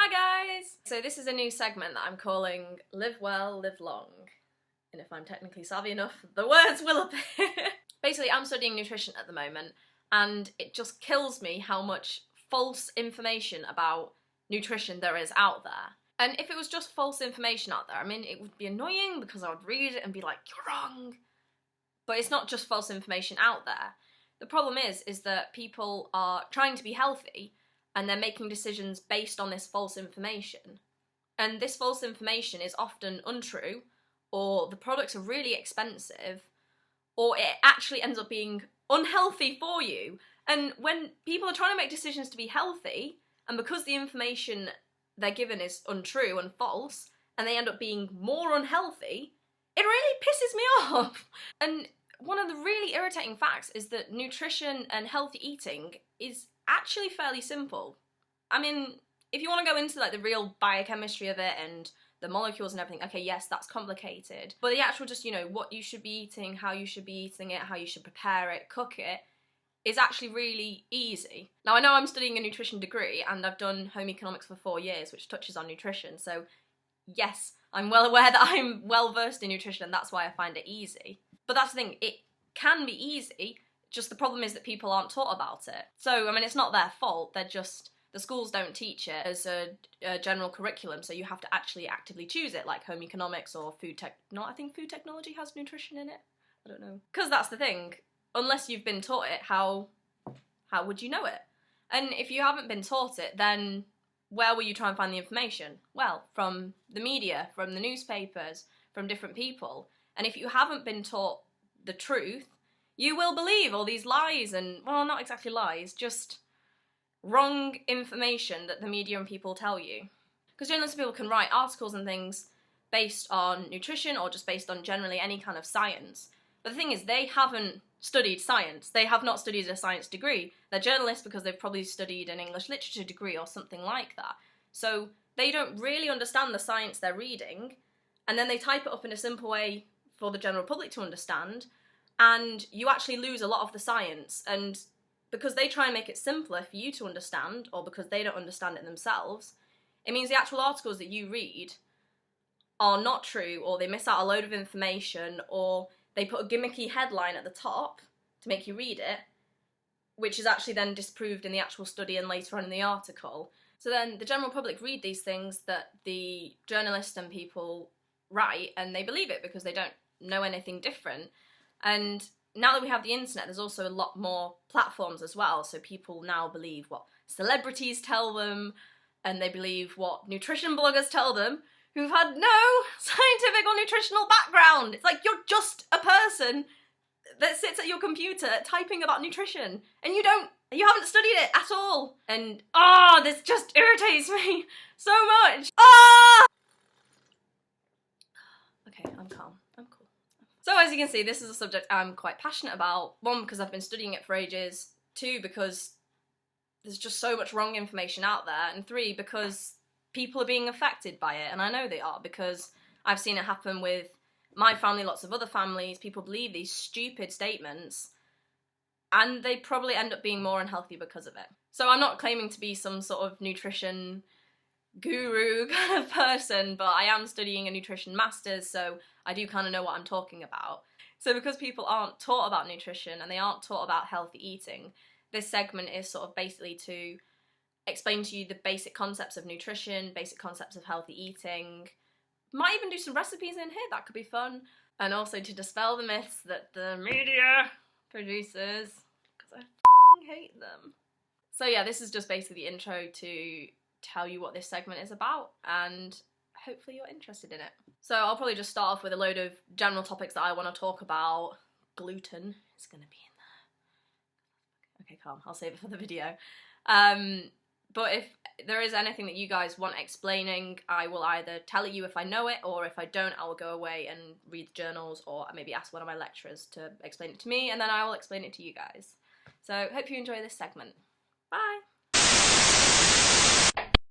Hi guys! So this is a new segment that I'm calling Live Well, Live Long. And if I'm technically savvy enough, the words will appear. Basically, I'm studying nutrition at the moment, and it just kills me how much false information about nutrition there is out there. And if it was just false information out there, I mean, it would be annoying because I would read it and be like, you're wrong. But it's not just false information out there. The problem is that people are trying to be healthy and they're making decisions based on this false information. And this false information is often untrue, or the products are really expensive, or it actually ends up being unhealthy for you. And when people are trying to make decisions to be healthy, and because the information they're given is untrue and false, and they end up being more unhealthy, it really pisses me off. And one of the really irritating facts is that nutrition and healthy eating is actually fairly simple. I mean, if you want to go into like the real biochemistry of it and the molecules and everything, okay, yes, that's complicated. But the actual just, what you should be eating, how you should be eating it, how you should prepare it, cook it, is actually really easy. Now, I know I'm studying a nutrition degree and I've done home economics for 4 years, which touches on nutrition. So yes, I'm well aware that I'm well versed in nutrition and that's why I find it easy. But that's the thing, it can be easy, just the problem is that people aren't taught about it. So, I mean, it's not their fault, the schools don't teach it as a general curriculum, so you have to actually actively choose it, like home economics or I think food technology has nutrition in it? I don't know. Because that's the thing, unless you've been taught it, how would you know it? And if you haven't been taught it, then where will you try and find the information? Well, from the media, from the newspapers, from different people. And if you haven't been taught the truth, you will believe all these lies and, well, not exactly lies, just wrong information that the media and people tell you. Because journalists and people can write articles and things based on nutrition or just based on generally any kind of science. But the thing is, they haven't studied science. They have not studied a science degree. They're journalists because they've probably studied an English literature degree or something like that. So they don't really understand the science they're reading, and then they type it up in a simple way for the general public to understand, and you actually lose a lot of the science. And because they try and make it simpler for you to understand, or because they don't understand it themselves, it means the actual articles that you read are not true, or they miss out a load of information, or they put a gimmicky headline at the top to make you read it, which is actually then disproved in the actual study and later on in the article. So then the general public read these things that the journalists and people write, and they believe it because they don't know anything different. And now that we have the internet, there's also a lot more platforms as well, so people now believe what celebrities tell them, and they believe what nutrition bloggers tell them, who've had no scientific or nutritional background. It's like, you're just a person that sits at your computer typing about nutrition, and you haven't studied it at all. And, this just irritates me so much. Okay, I'm calm. I'm cool. So as you can see, this is a subject I'm quite passionate about. 1, because I've been studying it for ages. 2, because there's just so much wrong information out there. And 3, because people are being affected by it. And I know they are, because I've seen it happen with my family, lots of other families. People believe these stupid statements, and they probably end up being more unhealthy because of it. So I'm not claiming to be some sort of nutrition guru kind of person, but I am studying a nutrition master's, so I do kind of know what I'm talking about. So because people aren't taught about nutrition and they aren't taught about healthy eating, this segment is sort of basically to explain to you the basic concepts of nutrition, basic concepts of healthy eating. Might even do some recipes in here, that could be fun. And also to dispel the myths that the media produces, because I f***ing hate them. So yeah, this is just basically the intro to tell you what this segment is about, and hopefully you're interested in it. So I'll probably just start off with a load of general topics that I want to talk about. Gluten is going to be in there. Okay, calm, I'll save it for the video. But if there is anything that you guys want explaining, I will either tell you if I know it, or if I don't, I will go away and read journals, or maybe ask one of my lecturers to explain it to me, and then I will explain it to you guys. So hope you enjoy this segment. Bye!